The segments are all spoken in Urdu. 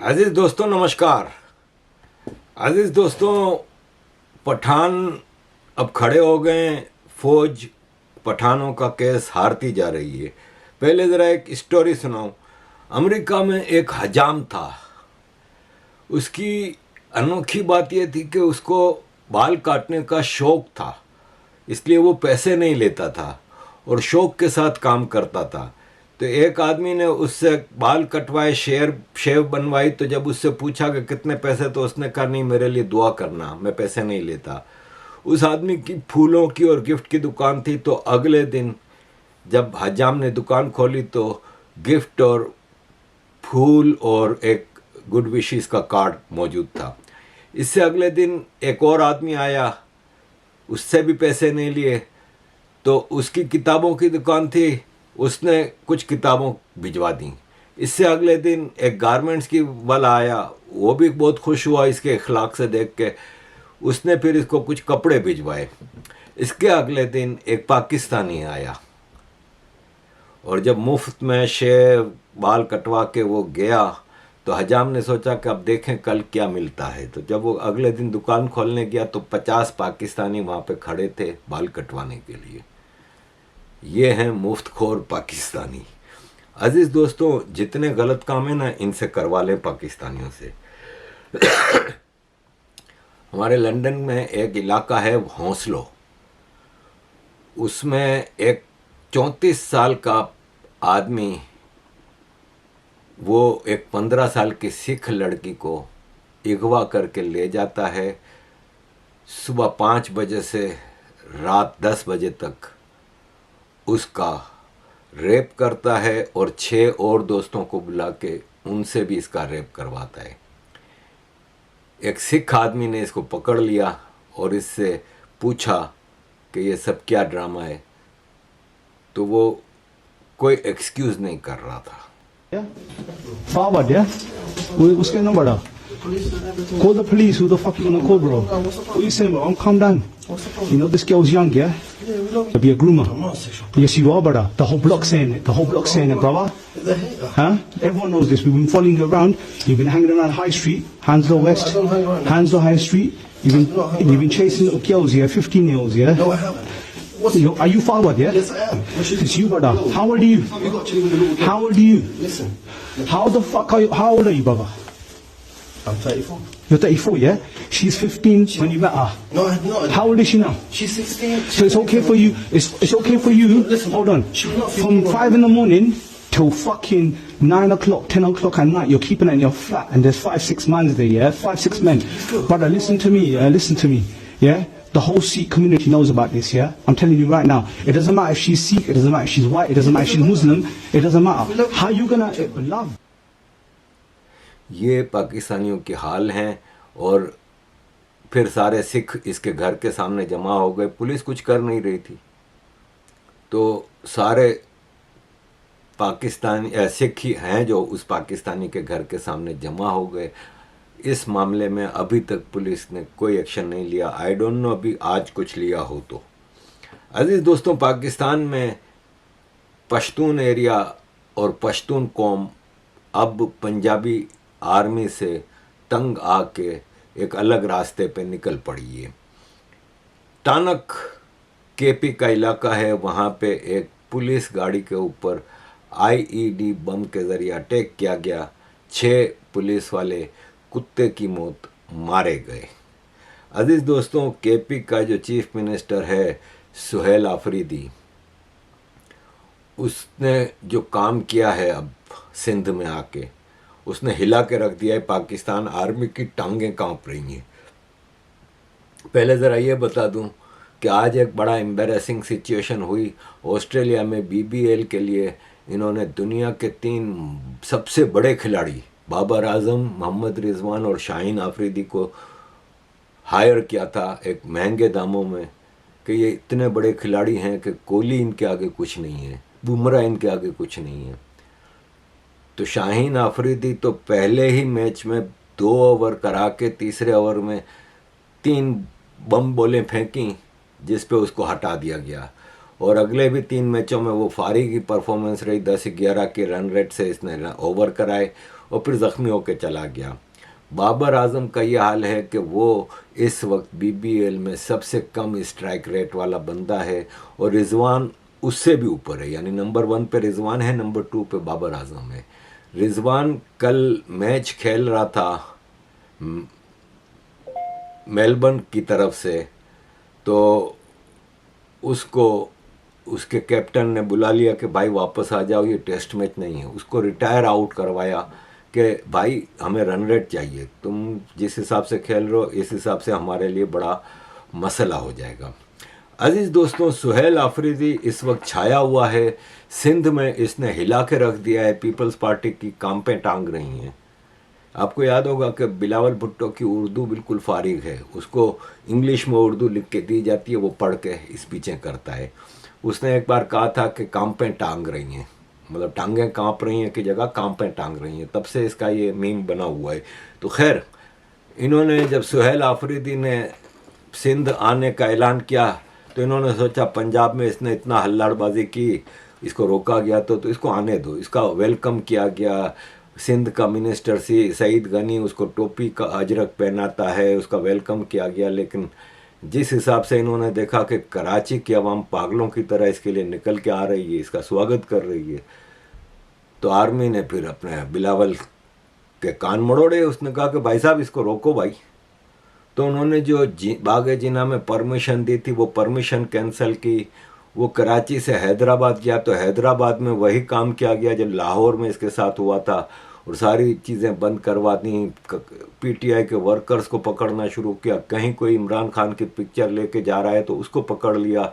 عزیز دوستوں نمشکار. عزیز دوستوں پٹھان اب کھڑے ہو گئے ہیں. فوج پٹھانوں کا کیس ہارتی جا رہی ہے. پہلے ذرا ایک اسٹوری سناؤں. امریکہ میں ایک حجام تھا. اس کی انوکھی بات یہ تھی کہ اس کو بال کاٹنے کا شوق تھا، اس لیے وہ پیسے نہیں لیتا تھا اور شوق کے ساتھ کام کرتا تھا. تو ایک آدمی نے اس سے بال کٹوائے، شیو بنوائی. تو جب اس سے پوچھا کہ کتنے پیسے، تو اس نے کہا نہیں، میرے لیے دعا کرنا، میں پیسے نہیں لیتا. اس آدمی کی پھولوں کی اور گفٹ کی دکان تھی. تو اگلے دن جب حجام نے دکان کھولی تو گفٹ اور پھول اور ایک گڈ وشز کا کارڈ موجود تھا. اس سے اگلے دن ایک اور آدمی آیا، اس سے بھی پیسے نہیں لیے. تو اس کی کتابوں کی دکان تھی، اس نے کچھ کتابوں بھجوا دیں. اس سے اگلے دن ایک گارمنٹس کی والا آیا، وہ بھی بہت خوش ہوا اس کے اخلاق سے دیکھ کے. اس نے پھر اس کو کچھ کپڑے بھجوائے. اس کے اگلے دن ایک پاکستانی آیا اور جب مفت میں شیو بال کٹوا کے وہ گیا تو حجام نے سوچا کہ اب دیکھیں کل کیا ملتا ہے. تو جب وہ اگلے دن دکان کھولنے گیا تو 50 پاکستانی وہاں پہ کھڑے تھے بال کٹوانے کے لیے. یہ ہیں مفت خور پاکستانی. عزیز دوستوں، جتنے غلط کام ہیں نا، ان سے کروا لیں پاکستانیوں سے. ہمارے لندن میں ایک علاقہ ہے ہونسلو. اس میں ایک 34 سال کا آدمی وہ ایک 15 سال کی سکھ لڑکی کو اغوا کر کے لے جاتا ہے. صبح 5 بجے سے رات 10 بجے تک اس کا ریپ کرتا ہے اور 6 اور دوستوں کو بلا کے ان سے بھی اس کا ریپ کرواتا ہے. ایک سکھ آدمی نے اس کو پکڑ لیا اور اس سے پوچھا کہ یہ سب کیا ڈرامہ ہے. تو وہ کوئی ایکسکیوز نہیں کر رہا تھا. Forward, yeah? What's going on, brother? Call the police. Who the fuck you gonna call, bro? What you saying, bro? Calm down. You know this girl's young, yeah? To be a groomer. Yes, you are, brother. The whole block saying it. The whole block saying it, brother. Huh? Everyone knows this. We've been following you around. You've been hanging around High Street, Hounslow West, Hounslow High Street. You've been chasing little girls, yeah? 15-year-olds, yeah? No, I haven't. Are you forward, yeah? Yes, I am. It's you, brother. How old are you? How old are you? Listen, How the fuck are you? How old are you, brother? I'm 34. You're 34, yeah? She's 15 when you met her. No, no. How old is she now? She's 16. So it's okay for you. It's okay for you. Listen, Hold on. she's not From 15. 5 in the morning till fucking 9 o'clock, 10 o'clock at night, you're keeping it in your flat, and there's 5-6 mans there, yeah? 5-6 men. Brother, listen to me, listen to me, yeah? The whole Sikh community knows about this, yeah? I'm telling you right now. It doesn't matter if she's Sikh, it doesn't matter if she's white, it doesn't matter if she's Muslim, it doesn't matter. How you gonna love? یہ پاکستانیوں کے حال ہیں. اور پھر سارے سکھ اس کے گھر کے سامنے جمع ہو گئے. پولیس کچھ کر نہیں رہی تھی تو سارے پاکستانی سکھ ہی ہیں جو اس پاکستانی کے گھر کے سامنے جمع ہو گئے. اس معاملے میں ابھی تک پولیس نے کوئی ایکشن نہیں لیا. آئی ڈونٹ نو ابھی آج کچھ لیا ہو تو. عزیز دوستوں، پاکستان میں پشتون ایریا اور پشتون قوم اب پنجابی آرمی سے تنگ آ کے ایک الگ راستے پہ نکل پڑی ہے. ٹانک کے پی کا علاقہ ہے. وہاں پہ ایک پولیس گاڑی کے اوپر IED بم کے ذریعہ اٹیک کیا گیا. 6 پولیس والے کتے کی موت مارے گئے. عزیز دوستوں، کے پی کا جو چیف منسٹر ہے سہیل آفریدی، اس نے جو کام کیا ہے اب سندھ میں آ کے، اس نے ہلا کے رکھ دیا ہے. پاکستان آرمی کی ٹانگیں کانپ رہی ہیں. پہلے ذرا یہ بتا دوں کہ آج ایک بڑا امبیریسنگ سچویشن ہوئی. آسٹریلیا میں BBL کے لیے انہوں نے دنیا کے 3 سب سے بڑے کھلاڑی بابر اعظم، محمد رضوان اور شاہین آفریدی کو ہائر کیا تھا ایک مہنگے داموں میں کہ یہ اتنے بڑے کھلاڑی ہیں کہ کوہلی ان کے آگے کچھ نہیں ہے، بمراہ ان کے آگے کچھ نہیں ہے. تو شاہین آفریدی تو پہلے ہی میچ میں 2 اوور کرا کے تیسرے اوور میں 3 بم بولیں پھینکیں جس پہ اس کو ہٹا دیا گیا. اور اگلے بھی 3 میچوں میں وہ فارغ کی پرفارمنس رہی. 10-11 کے رن ریٹ سے اس نے اوور کرائے اور پھر زخمی ہو کے چلا گیا. بابر اعظم کا یہ حال ہے کہ وہ اس وقت بی بی ایل میں سب سے کم اسٹرائک ریٹ والا بندہ ہے, اور رضوان اس سے بھی اوپر ہے. یعنی نمبر 1 پہ رضوان ہے, نمبر 2 پہ بابر اعظم ہے. رضوان کل میچ کھیل رہا تھا میلبرن کی طرف سے, تو اس کو اس کے کیپٹن نے بلا لیا کہ بھائی واپس آ جاؤ, یہ ٹیسٹ میچ نہیں ہے. اس کو ریٹائر آؤٹ کروایا کہ بھائی ہمیں رن ریٹ چاہیے, تم جس حساب سے کھیل رہے ہو اس حساب سے ہمارے لیے بڑا مسئلہ ہو جائے گا. عزیز دوستوں, سہیل آفریدی اس وقت چھایا ہوا ہے سندھ میں. اس نے ہلا کے رکھ دیا ہے, پیپلز پارٹی کی کامپیں ٹانگ رہی ہیں. آپ کو یاد ہوگا کہ بلاول بھٹو کی اردو بالکل فارغ ہے, اس کو انگلش میں اردو لکھ کے دی جاتی ہے, وہ پڑھ کے اسپیچیں کرتا ہے. اس نے ایک بار کہا تھا کہ کامپیں ٹانگ رہی ہیں, مطلب ٹانگیں کانپ رہی ہیں کی جگہ کامپیں ٹانگ رہی ہیں. تب سے اس کا یہ میم بنا ہوا ہے. تو خیر, انہوں نے جب سہیل آفریدی نے سندھ آنے کا اعلان کیا تو انہوں نے سوچا پنجاب میں اس نے اتنا ہلڑ بازی کی, اس کو روکا گیا تو اس کو آنے دو. اس کا ویلکم کیا گیا. سندھ کا منسٹر سعید غنی اس کو ٹوپی کا اجرک پہناتا ہے, اس کا ویلکم کیا گیا. لیکن جس حساب سے انہوں نے دیکھا کہ کراچی کی عوام پاگلوں کی طرح اس کے لیے نکل کے آ رہی ہے, اس کا سواگت کر رہی ہے, تو آرمی نے پھر اپنے بلاول کے کان مڑوڑے. اس نے کہا کہ بھائی صاحب اس کو روکو بھائی. تو انہوں نے جو باغ جناح میں پرمیشن دی تھی وہ پرمیشن کینسل کی. وہ کراچی سے حیدرآباد گیا تو حیدرآباد میں وہی کام کیا گیا جو لاہور میں اس کے ساتھ ہوا تھا, اور ساری چیزیں بند کروا دیں. پی ٹی آئی کے ورکرز کو پکڑنا شروع کیا. کہیں کوئی عمران خان کی پکچر لے کے جا رہا ہے تو اس کو پکڑ لیا.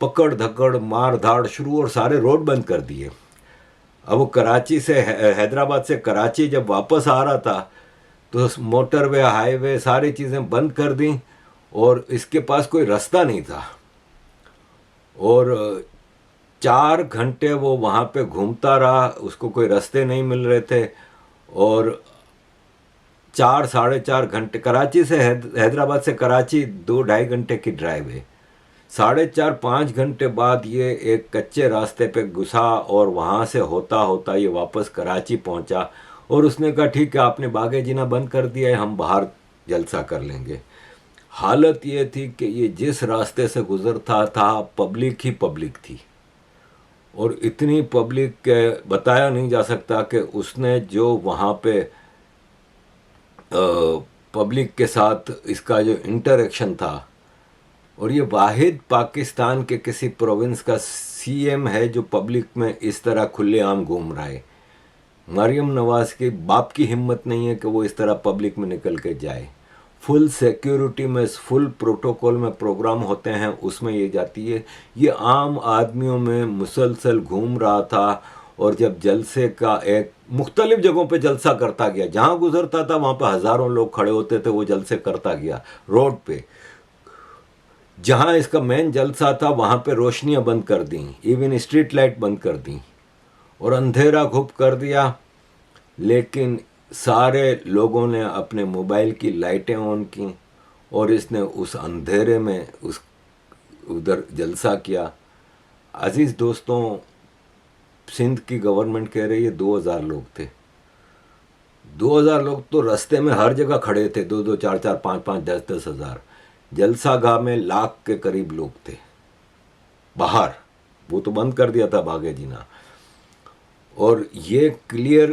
پکڑ دھکڑ مار دھاڑ شروع, اور سارے روڈ بند کر دیے. اب وہ کراچی سے حیدرآباد سے کراچی جب واپس آ رہا تھا تو موٹر وے ہائی وے ساری چیزیں بند کر دیں, اور اس کے پاس کوئی رستہ نہیں تھا. اور 4 گھنٹے وہ وہاں پہ گھومتا رہا, اس کو کوئی رستے نہیں مل رہے تھے. اور 4-4.5 گھنٹے, کراچی سے حیدرآباد سے کراچی 2-2.5 گھنٹے کی ڈرائیو ہے. 4.5-5 گھنٹے بعد یہ ایک کچے راستے پہ گھسا, اور وہاں سے ہوتا ہوتا یہ واپس کراچی پہنچا. اور اس نے کہا ٹھیک ہے آپ نے باغ جناح بند کر دیا ہے, ہم باہر جلسہ کر لیں گے. حالت یہ تھی کہ یہ جس راستے سے گزرتا تھا پبلک ہی پبلک تھی, اور اتنی پبلک کہ بتایا نہیں جا سکتا کہ اس نے جو وہاں پہ پبلک کے ساتھ اس کا جو انٹریکشن تھا. اور یہ واحد پاکستان کے کسی پروونس کا سی ایم ہے جو پبلک میں اس طرح کھلے عام گھوم رہا ہے. مریم نواز کے باپ کی ہمت نہیں ہے کہ وہ اس طرح پبلک میں نکل کے جائے. فل سیکیورٹی میں, فل پروٹوکول میں پروگرام ہوتے ہیں, اس میں یہ جاتی ہے. یہ عام آدمیوں میں مسلسل گھوم رہا تھا, اور جب جلسے کا ایک مختلف جگہوں پہ جلسہ کرتا گیا, جہاں گزرتا تھا وہاں پہ ہزاروں لوگ کھڑے ہوتے تھے, وہ جلسے کرتا گیا روڈ پہ. جہاں اس کا مین جلسہ تھا وہاں پہ روشنیاں بند کر دیں, ایون اسٹریٹ لائٹ بند کر دیں, اور اندھیرا گھپ کر دیا. لیکن سارے لوگوں نے اپنے موبائل کی لائٹیں آن کیں, اور اس نے اس اندھیرے میں ادھر جلسہ کیا. عزیز دوستوں, سندھ کی گورنمنٹ کہہ رہی ہے 2000 لوگ تھے. 2000 لوگ تو رستے میں ہر جگہ کھڑے تھے, 2-2, 4-4, 5-5, 10-10 ہزار. جلسہ گاہ میں 100,000 کے قریب لوگ تھے باہر, وہ تو بند کر دیا تھا باغ جناح. اور یہ کلیئر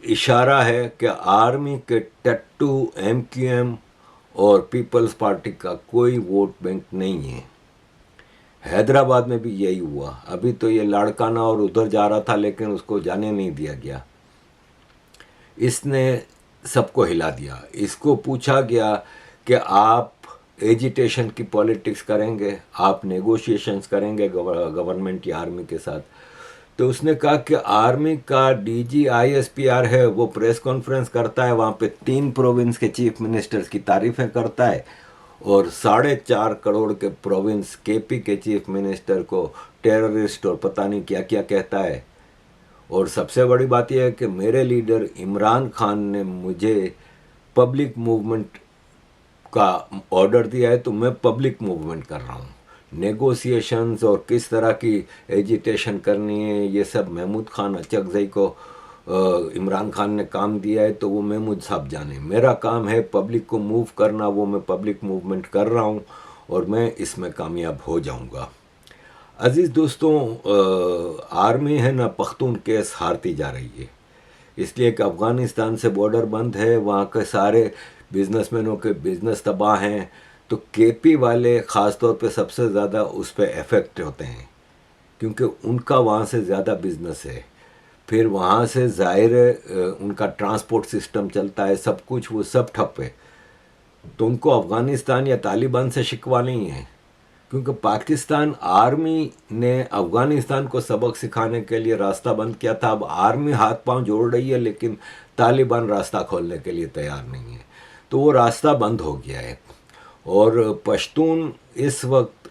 اشارہ ہے کہ آرمی کے ٹٹو ایم کیو ایم اور پیپلز پارٹی کا کوئی ووٹ بینک نہیں ہے. حیدرآباد میں بھی یہی ہوا. ابھی تو یہ لاڑکانہ اور ادھر جا رہا تھا لیکن اس کو جانے نہیں دیا گیا. اس نے سب کو ہلا دیا. اس کو پوچھا گیا کہ آپ ایجیٹیشن کی پولیٹکس کریں گے, آپ نیگوشیشنز کریں گے گورنمنٹ یا آرمی کے ساتھ. تو اس نے کہا کہ آرمی کا D G I S P R ہے, وہ پریس کانفرنس کرتا ہے, وہاں پہ 3 پروونس کے چیف منسٹرز کی تعریفیں کرتا ہے, اور 4.5 کروڑ کے پروونس کے پی کے چیف منسٹر کو ٹیررسٹ اور پتہ نہیں کیا کیا کہتا ہے. اور سب سے بڑی بات یہ ہے کہ میرے لیڈر عمران خان نے مجھے پبلک موومنٹ کا آرڈر دیا ہے, تو میں پبلک موومنٹ کر رہا ہوں. نیگوسیشنز اور کس طرح کی ایجیٹیشن کرنی ہے یہ سب محمود خان اچکزئی کو عمران خان نے کام دیا ہے تو وہ محمود صاحب جانے. میرا کام ہے پبلک کو موو کرنا، وہ میں پبلک موومنٹ کر رہا ہوں اور میں اس میں کامیاب ہو جاؤں گا. عزیز دوستوں، آرمی ہے نا پختون کیس ہارتی جا رہی ہے، اس لیے کہ افغانستان سے بارڈر بند ہے، وہاں کے سارے بزنس مینوں کے بزنس تباہ ہیں، تو کے پی والے خاص طور پہ سب سے زیادہ اس پہ افیکٹ ہوتے ہیں کیونکہ ان کا وہاں سے زیادہ بزنس ہے. پھر وہاں سے ظاہر ہے ان کا ٹرانسپورٹ سسٹم چلتا ہے، سب کچھ وہ سب ٹھپ ہے. تو ان کو افغانستان یا طالبان سے شکوہ نہیں ہے، کیونکہ پاکستان آرمی نے افغانستان کو سبق سکھانے کے لیے راستہ بند کیا تھا. اب آرمی ہاتھ پاؤں جوڑ رہی ہے لیکن طالبان راستہ کھولنے کے لیے تیار نہیں ہے، تو وہ راستہ بند ہو گیا ہے. اور پشتون اس وقت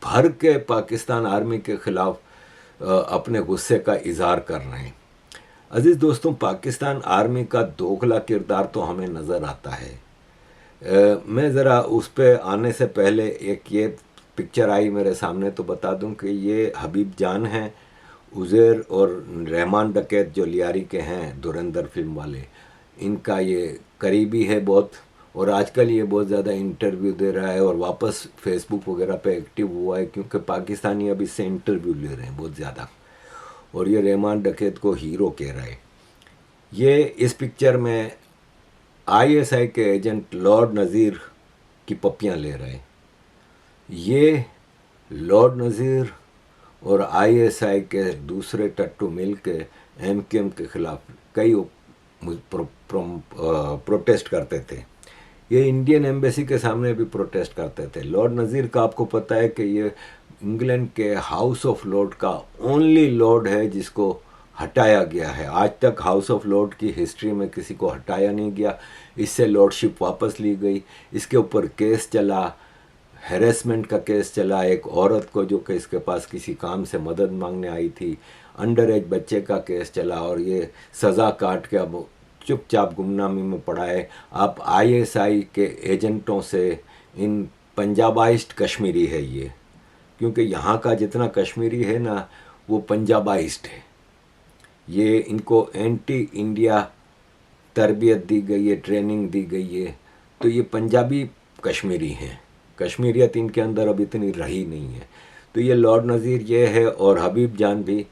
بھر کے پاکستان آرمی کے خلاف اپنے غصے کا اظہار کر رہے ہیں. عزیز دوستوں، پاکستان آرمی کا دوغلا کردار تو ہمیں نظر آتا ہے. میں ذرا اس پہ آنے سے پہلے ایک یہ پکچر آئی میرے سامنے تو بتا دوں کہ یہ حبیب جان ہیں، عزیر اور رحمان ڈکیت جو لیاری کے ہیں دھرندر فلم والے، ان کا یہ قریبی ہے بہت، اور آج کل یہ بہت زیادہ انٹرویو دے رہا ہے اور واپس فیس بک وغیرہ پہ ایکٹیو ہوا ہے کیونکہ پاکستانی اب اس سے انٹرویو لے رہے ہیں بہت زیادہ، اور یہ رحمان ڈکیت کو ہیرو کہہ رہا ہے. یہ اس پکچر میں آئی ایس آئی کے ایجنٹ لارڈ نذیر کی پپیاں لے رہے ہیں. یہ لارڈ نذیر اور آئی ایس آئی کے دوسرے ٹٹو مل کے ایم کیو ایم کے خلاف کئی پروٹیسٹ کرتے تھے. یہ انڈین ایمبیسی کے سامنے بھی پروٹیسٹ کرتے تھے. لارڈ نذیر کا آپ کو پتہ ہے کہ یہ انگلینڈ کے ہاؤس آف لارڈ کا اونلی لارڈ ہے جس کو ہٹایا گیا ہے. آج تک ہاؤس آف لارڈ کی ہسٹری میں کسی کو ہٹایا نہیں گیا. اس سے لارڈ شپ واپس لی گئی. اس کے اوپر کیس چلا، ہیریسمنٹ کا کیس چلا ایک عورت کو جو کہ اس کے پاس کسی کام سے مدد مانگنے آئی تھی، انڈر ایج بچے کا کیس چلا، اور یہ سزا کاٹ کے اب چپ چاپ گمنامی میں پڑا ہے. آپ آئی ایس آئی کے ایجنٹوں سے ان پنجابائزڈ کشمیری ہے یہ، کیونکہ یہاں کا جتنا کشمیری ہے نا وہ پنجابائزڈ ہے. یہ ان کو اینٹی انڈیا تربیت دی گئی ہے، ٹریننگ دی گئی ہے، تو یہ پنجابی کشمیری ہیں. کشمیریت ان کے اندر اب اتنی رہی نہیں ہے. تو یہ لارڈ نذیر یہ ہے، اور حبیب جان بھی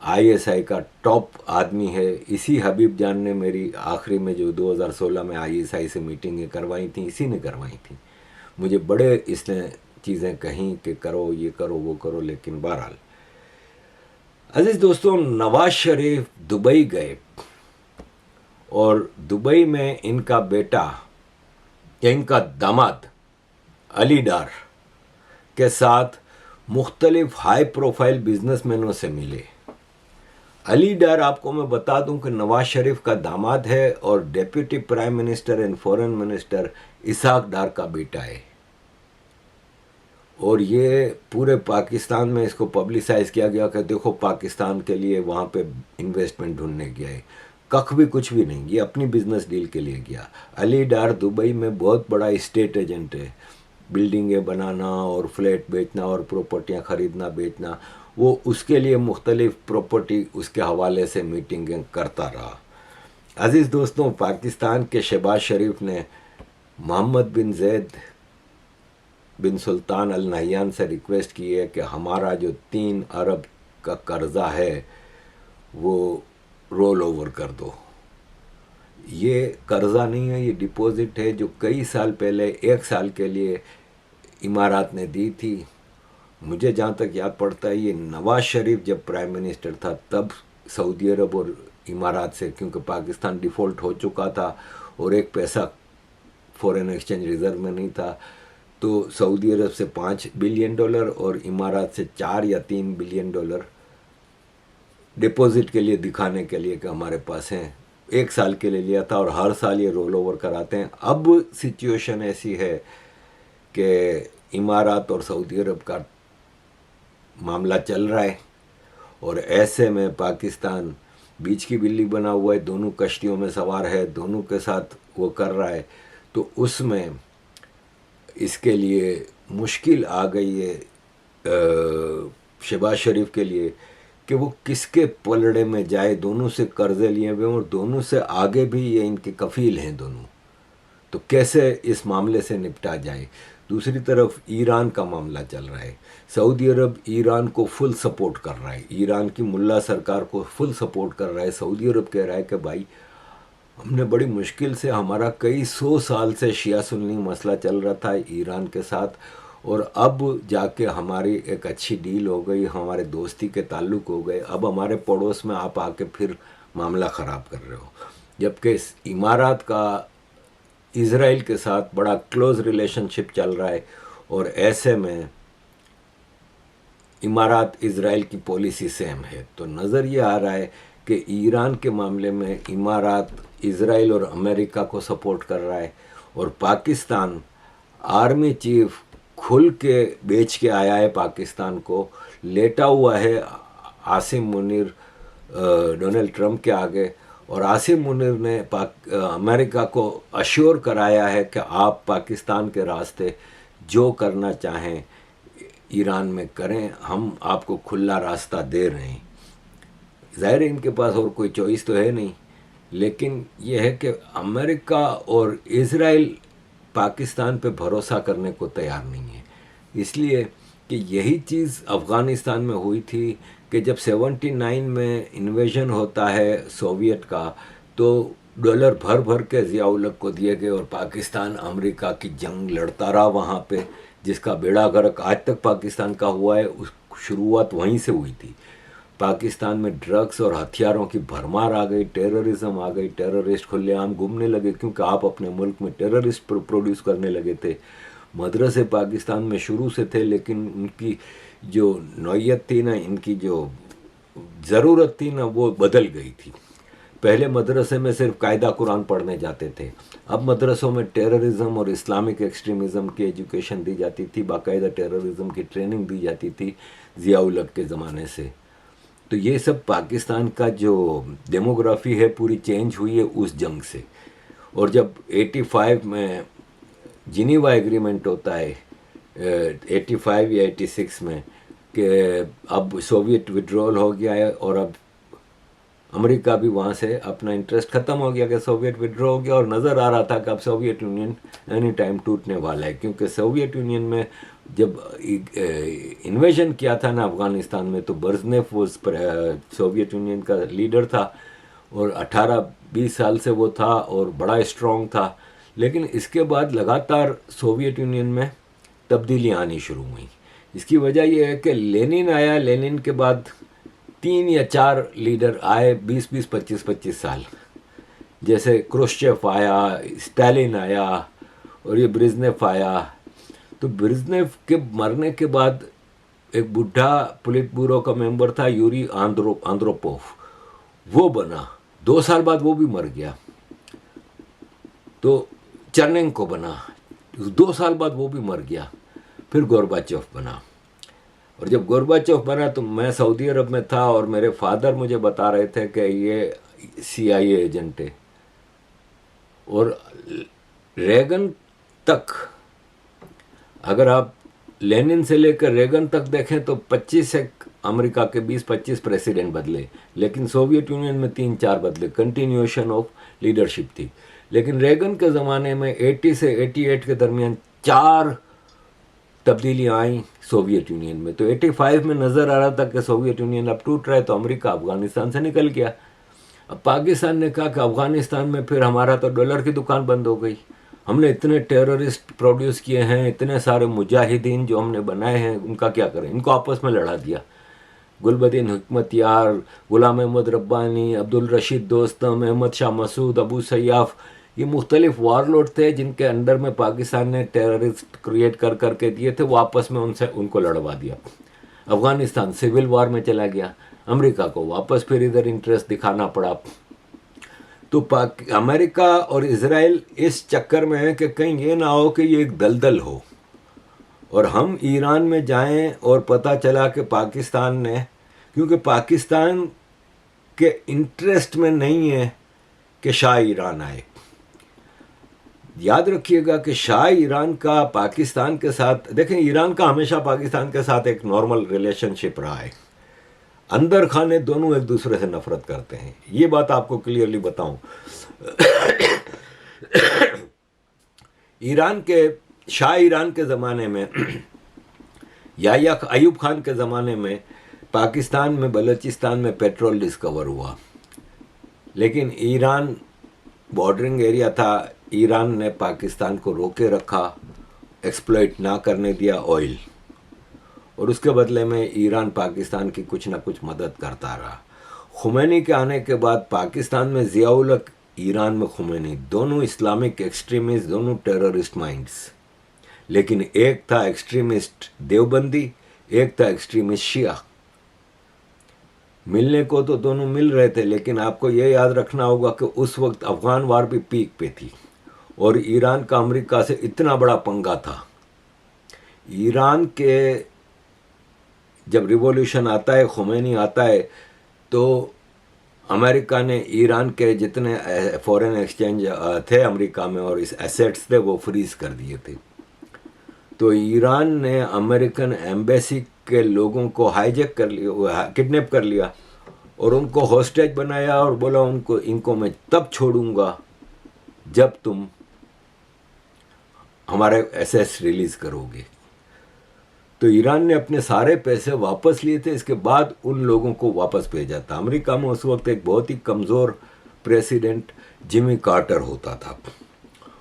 آئی ایس آئی کا ٹاپ آدمی ہے. اسی حبیب جان نے میری آخری میں جو 2016 میں آئی ایس آئی سے میٹنگیں کروائی تھیں اسی نے کروائی تھیں. مجھے بڑے اس نے چیزیں کہیں کہ کرو یہ کرو وہ کرو، لیکن بہرحال عزیز دوستوں، نواز شریف دبئی گئے اور دبئی میں ان کا بیٹا یا ان کا داماد علی ڈار کے ساتھ مختلف ہائی پروفائل بزنس مینوں سے ملے. علی ڈار آپ کو میں بتا دوں کہ نواز شریف کا داماد ہے اور deputy prime minister and foreign minister Ishaq Dar کا بیٹا ہے. اور یہ پورے پاکستان میں اس کو پبلسائز کیا گیا کہ دیکھو پاکستان کے لیے وہاں پہ انویسٹمنٹ ڈھونڈنے گیا ہے. کخ بھی کچھ بھی نہیں، یہ اپنی بزنس ڈیل کے لیے گیا. علی ڈار دبئی میں بہت بڑا اسٹیٹ ایجنٹ ہے، بلڈنگیں بنانا اور فلیٹ بیچنا اور پراپرٹیاں خریدنا بیچنا. وہ اس کے لیے مختلف پراپرٹی اس کے حوالے سے میٹنگیں کرتا رہا. عزیز دوستوں، پاکستان کے شہباز شریف نے محمد بن زید بن سلطان ال نہیان سے ریکویسٹ کی ہے کہ ہمارا جو 3 ارب کا قرضہ ہے وہ رول اوور کر دو. یہ قرضہ نہیں ہے، یہ ڈپوزٹ ہے جو کئی سال پہلے 1 سال کے لیے امارات نے دی تھی. مجھے جہاں تک یاد پڑتا ہے یہ نواز شریف جب پرائم منسٹر تھا تب سعودی عرب اور امارات سے، کیونکہ پاکستان ڈیفالٹ ہو چکا تھا اور ایک پیسہ فورن ایکسچینج ریزرو میں نہیں تھا، تو سعودی عرب سے $5 بلین اور امارات سے 4 یا 3 بلین ڈپوزٹ کے لیے دکھانے کے لیے کہ ہمارے پاس ہیں. 1 سال کے لیے لیا تھا اور ہر سال یہ رول اوور کراتے ہیں. اب سچویشن ایسی ہے کہ امارات اور سعودی عرب کا معاملہ چل رہا ہے اور ایسے میں پاکستان بیچ کی بلی بنا ہوا ہے، دونوں کشتیوں میں سوار ہے، دونوں کے ساتھ وہ کر رہا ہے. تو اس میں اس کے لیے مشکل آ گئی ہے شہباز شریف کے لیے کہ وہ کس کے پلڑے میں جائے. دونوں سے قرضے لیے ہوئے اور دونوں سے آگے بھی یہ ان کے کفیل ہیں دونوں. تو کیسے اس معاملے سے نپٹا جائے. دوسری طرف ایران کا معاملہ چل رہا ہے. سعودی عرب ایران کو فل سپورٹ کر رہا ہے, ایران کی ملا سرکار کو فل سپورٹ کر رہا ہے. سعودی عرب کہہ رہا ہے کہ بھائی ہم نے بڑی مشکل سے, ہمارا کئی 100 سال سے شیعہ سنی مسئلہ چل رہا تھا ایران کے ساتھ, اور اب جا کے ہماری ایک اچھی ڈیل ہو گئی, ہمارے دوستی کے تعلق ہو گئے, اب ہمارے پڑوس میں آپ آ کے پھر معاملہ خراب کر رہے ہو. جبکہ امارات کا اسرائیل کے ساتھ بڑا کلوز ریلیشن شپ چل رہا ہے, اور ایسے میں امارات اسرائیل کی پالیسی سیم ہے. تو نظر یہ آ رہا ہے کہ ایران کے معاملے میں امارات اسرائیل اور امریکہ کو سپورٹ کر رہا ہے, اور پاکستان آرمی چیف کھل کے بیچ کے آیا ہے پاکستان کو, لیٹا ہوا ہے عاصم منیر ڈونلڈ ٹرمپ کے آگے, اور عاصم منیر نے امریکہ کو اشور کرایا ہے کہ آپ پاکستان کے راستے جو کرنا چاہیں ایران میں کریں, ہم آپ کو کھلا راستہ دے رہے ہیں. ظاہر ہے ان کے پاس اور کوئی چوائس تو ہے نہیں, لیکن یہ ہے کہ امریکہ اور اسرائیل پاکستان پہ بھروسہ کرنے کو تیار نہیں ہے. اس لیے کہ یہی چیز افغانستان میں ہوئی تھی کہ جب 79 میں انویژن ہوتا ہے سوویت کا, تو ڈالر بھر بھر کے ضیاء الحق کو دیے گئے, اور پاکستان امریکہ کی جنگ لڑتا رہا وہاں پہ, جس کا بیڑا غرق آج تک پاکستان کا ہوا ہے. اس شروعات وہیں سے ہوئی تھی. پاکستان میں ڈرگس اور ہتھیاروں کی بھرمار آ گئی, ٹیررزم آ گئی, ٹیررسٹ کھلے عام گھومنے لگے, کیونکہ آپ اپنے ملک میں ٹیررسٹ پروڈیوس کرنے لگے تھے. مدرسے پاکستان میں شروع سے تھے, لیکن ان کی جو نوعیت تھی نا, ان کی جو ضرورت تھی نا, وہ بدل گئی تھی. پہلے مدرسے میں صرف قاعدہ قرآن پڑھنے جاتے تھے, اب مدرسوں میں ٹیررزم اور اسلامک ایکسٹریمزم کی ایجوکیشن دی جاتی تھی, باقاعدہ ٹیررزم کی ٹریننگ دی جاتی تھی ضیاء الحق کے زمانے سے. تو یہ سب پاکستان کا جو ڈیموگرافی ہے پوری چینج ہوئی ہے اس جنگ سے. اور جب 85 میں جنیوا ایگریمنٹ ہوتا ہے 85 یا 86 میں, کہ اب سوویت وڈرول ہو گیا ہے, اور اب امریکہ بھی وہاں سے اپنا انٹرسٹ ختم ہو گیا کہ سوویت وڈرو ہو گیا, اور نظر آ رہا تھا کہ اب سوویت یونین اینی ٹائم ٹوٹنے والا ہے. کیونکہ سوویت یونین میں جب انویژن کیا تھا نا افغانستان میں, تو برزنیف وہ سوویت یونین کا لیڈر تھا, اور 18-20 سال سے وہ تھا اور بڑا اسٹرانگ تھا. لیکن اس کے بعد لگاتار سوویت یونین میں تبدیلیاں آنی شروع ہوئیں. اس کی وجہ یہ ہے کہ لینن آیا, لینن کے بعد 3 یا 4 لیڈر آئے 20-25 سال, جیسے کروشچیف آیا, اسٹالن آیا, اور یہ برزنیف آیا. تو برزنیف کے مرنے کے بعد ایک بڈھا پولیٹ بیورو کا ممبر تھا یوری آندروپوف, وہ بنا. 2 سال بعد وہ بھی مر گیا, تو چرننکو بنا. 2 سال بعد وہ بھی مر گیا. پھر گورباچوف بنا. اور جب گورباچوف بنا تو میں سعودی عرب میں تھا, اور میرے فادر مجھے بتا رہے تھے کہ یہ CIA ایجنٹ ہے. اور ریگن تک, اگر آپ لینن سے لے کر ریگن تک دیکھیں تو 25 امریکہ کے 20-25 پریسیڈنٹ بدلے, لیکن سوویت یونین میں 3-4 بدلے. کنٹینیوشن آف لیڈرشپ تھی. لیکن ریگن کے زمانے میں 80 سے 88 کے درمیان 4 تبدیلیاں آئیں سوویت یونین میں. تو 85 میں نظر آ رہا تھا کہ سوویت یونین اب ٹوٹ رہا ہے, تو امریکہ افغانستان سے نکل گیا. اب پاکستان نے کہا کہ افغانستان میں پھر ہمارا تو ڈالر کی دکان بند ہو گئی, ہم نے اتنے ٹیررسٹ پروڈیوس کیے ہیں, اتنے سارے مجاہدین جو ہم نے بنائے ہیں, ان کا کیا کریں؟ ان کو آپس میں لڑا دیا. گلبدین حکمت یار, غلام احمد ربانی, عبدالرشید دوستم, احمد شاہ مسعود, ابو سیاف, یہ مختلف وار لوڈ تھے جن کے انڈر میں پاکستان نے ٹیررسٹ کریٹ کر کے دیے تھے. وہ آپس میں ان کو لڑوا دیا. افغانستان سول وار میں چلا گیا. امریکہ کو واپس پھر ادھر انٹرسٹ دکھانا پڑا. تو امریکہ اور اسرائیل اس چکر میں ہے کہ کہیں یہ نہ ہو کہ یہ ایک دلدل ہو, اور ہم ایران میں جائیں اور پتہ چلا کہ پاکستان نے, کیونکہ پاکستان کے انٹرسٹ میں نہیں ہے کہ شاہ ایران آئے. یاد رکھیے گا کہ شاہ ایران کا پاکستان کے ساتھ, دیکھیں ایران کا ہمیشہ پاکستان کے ساتھ ایک نارمل ریلیشن شپ رہا ہے. اندر خانے دونوں ایک دوسرے سے نفرت کرتے ہیں. یہ بات آپ کو کلیئرلی بتاؤں. ایران کے شاہ ایران کے زمانے میں یا ایوب خان کے زمانے میں پاکستان میں بلوچستان میں پیٹرول ڈسکور ہوا، لیکن ایران بارڈرنگ ایریا تھا. ایران نے پاکستان کو روکے رکھا، ایکسپلائٹ نہ کرنے دیا آئل، اور اس کے بدلے میں ایران پاکستان کی کچھ نہ کچھ مدد کرتا رہا. خمینی کے آنے کے بعد پاکستان میں ضیاء الحق، ایران میں خمینی، دونوں اسلامک ایکسٹریمسٹ، دونوں ٹیررسٹ مائنڈس. لیکن ایک تھا ایکسٹریمسٹ دیوبندی، ایک تھا ایکسٹریمسٹ شیعہ. ملنے کو تو دونوں مل رہے تھے، لیکن آپ کو یہ یاد رکھنا ہوگا کہ اس وقت افغان وار بھی پیک پہ تھی، اور ایران کا امریکہ سے اتنا بڑا پنگا تھا. ایران کے جب ریولیوشن آتا ہے، خمینی آتا ہے، تو امریکہ نے ایران کے جتنے فورن ایکسچینج تھے امریکہ میں اور اس ایسیٹس تھے وہ فریز کر دیے تھے. تو ایران نے امریکن ایمبیسی کے لوگوں کو ہائی جیک کر لیا، کڈنیپ کر لیا، اور ان کو ہاسٹیج بنایا اور بولا ان کو میں تب چھوڑوں گا جب تم ہمارے ایسیٹس ریلیز کرو گے. تو ایران نے اپنے سارے پیسے واپس لیے تھے، اس کے بعد ان لوگوں کو واپس بھیجا تھا. امریکہ میں اس وقت ایک بہت ہی کمزور پریسیڈنٹ جمی کارٹر ہوتا تھا،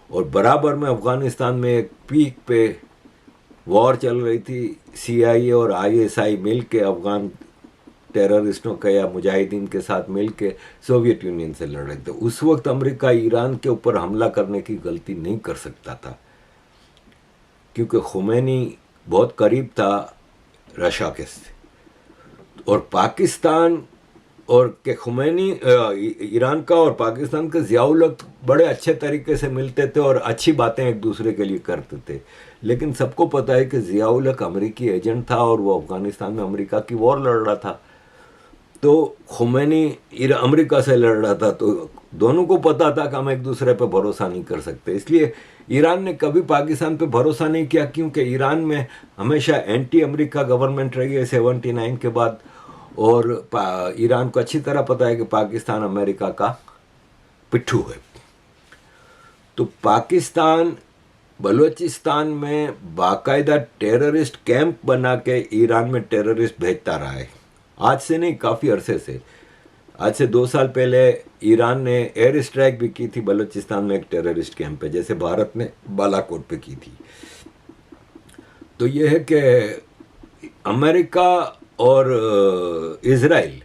اور برابر میں افغانستان میں ایک پیک پہ وار چل رہی تھی. سی آئی اے اور آئی ایس آئی مل کے افغان ٹیررسٹوں کا یا مجاہدین کے ساتھ مل کے سوویت یونین سے لڑ رہے تھے. اس وقت امریکہ ایران کے اوپر حملہ کرنے کی غلطی نہیں کر سکتا تھا، کیونکہ خمینی بہت قریب تھا رشیا کے سے، اور پاکستان اور کہ خمینی ایران کا اور پاکستان کے ضیاء الحق بڑے اچھے طریقے سے ملتے تھے اور اچھی باتیں ایک دوسرے کے لیے کرتے تھے. لیکن سب کو پتہ ہے کہ ضیاء الحق امریکی ایجنٹ تھا اور وہ افغانستان میں امریکہ کی وار لڑ رہا تھا. تو خمینی امریکہ سے لڑ رہا تھا، تو دونوں کو پتہ تھا کہ ہم ایک دوسرے پہ بھروسہ نہیں کر سکتے. اس لیے ایران نے کبھی پاکستان پہ بھروسہ نہیں کیا، کیونکہ ایران میں ہمیشہ اینٹی امریکہ گورنمنٹ رہی ہے 79 کے بعد، اور ایران کو اچھی طرح پتہ ہے کہ پاکستان امریکہ کا پٹھو ہے. تو پاکستان بلوچستان میں باقاعدہ ٹیررسٹ کیمپ بنا کے ایران میں ٹیررسٹ بھیجتا رہا ہے. آج سے نہیں، کافی عرصے سے. آج سے 2 سال پہلے ایران نے ایئر اسٹرائک بھی کی تھی بلوچستان میں ایک ٹیررسٹ کیمپ پہ، جیسے بھارت نے بالا کوٹ پہ کی تھی. تو یہ ہے کہ امریکہ اور اسرائیل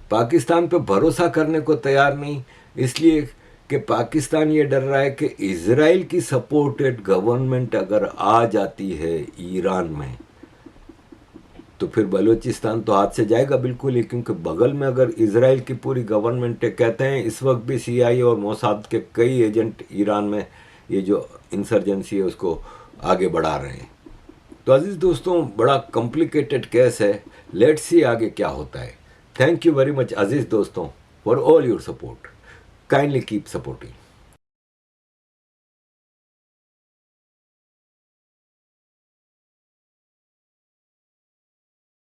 پاکستان پہ بھروسہ کرنے کو تیار نہیں، اس لیے کہ پاکستان یہ ڈر رہا ہے کہ اسرائیل کی سپورٹڈ گورنمنٹ اگر آ جاتی ہے ایران میں تو پھر بلوچستان تو ہاتھ سے جائے گا بالکل ہی، کیونکہ بغل میں اگر اسرائیل کی پوری گورنمنٹ کہتے ہیں اس وقت بھی سی آئی اور موساد کے کئی ایجنٹ ایران میں یہ جو انسرجنسی ہے اس کو آگے بڑھا رہے ہیں. تو عزیز دوستوں، بڑا کمپلیکیٹڈ کیس ہے. لیٹس سی آگے کیا ہوتا ہے. تھینک یو ویری مچ عزیز دوستوں for all your support. Kindly keep supporting.